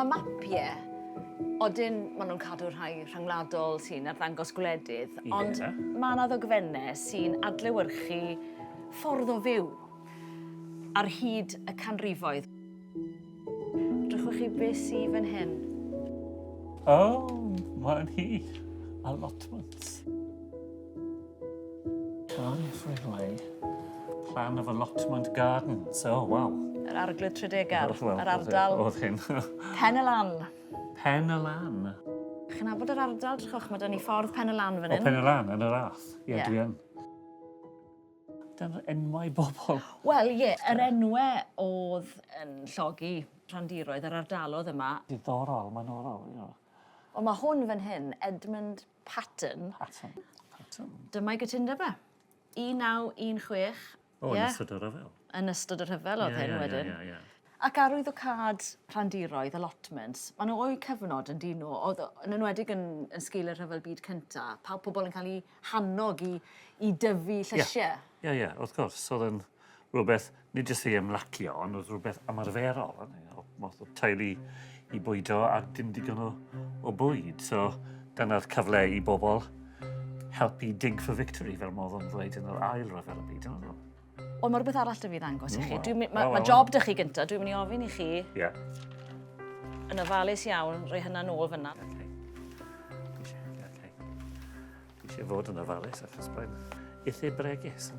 Mae mapiau, odyn maen nhw'n cadw rhai rhangwladol sy'n arddangos gwledydd, ond mae yna ddogfennau sy'n adlewyrchu ffordd o fyw ar hyd y canrifoedd. Drychwch chi beth sy'n fan hyn? Mae'n hi. Allotments. Cyfryngau. Plan of allotment gardens. Wow. Yr arglwydd Tredegar, yr ardal Oedd hyn. Pen y Lan. Pen y Lan. Chi'n nabod yr ardal, drychwch, mae 'da ni ffordd Pen y Lan fan hyn. Pen y Lan, yn yr ath. Ie, Ie. dwi yn. Dyna enwau bobl. Wel, ie, yr enwau oedd yn llogi rhandiroedd yr ardalodd yma. Diddorol, mae'n orol. Ond mae hwn fan hyn, Edmund Patton. Patton. Dyma'i gytundeb e. 1916. Yn ystod y rhyfel. Yn ystod y rhyfel oedd hyn wedyn. Ie. Ac arwyddocad rhandiroedd, allotments, maen nhw o'i cyfnod yn dyn nhw, oedd yn enwedig yn sgil y Rhyfel Byd Cyntaf, pa pobl yn cael eu hannog i dyfu llysiau. Ie, wrth gwrs. Oedd yn rhywbeth, nid jyst i ymlacio, ond oedd rhywbeth ymarferol. Modd o teulu i bwydo a dim digon o bwyd. So dyna'r cyfle i bobl helpu dig for victory, fel modd o'n dweud yn yr ail Rhyfel Byd. Ond mae rhywbeth arall 'da fi ddangos i chi. Mae job 'da chi gyntaf, dwi'n mynd i ofyn i chi, yn ofalus iawn, rhoi hynna nôl fyna. Dwi eisiau fod yn ofalus achos mae'n eitha bregus.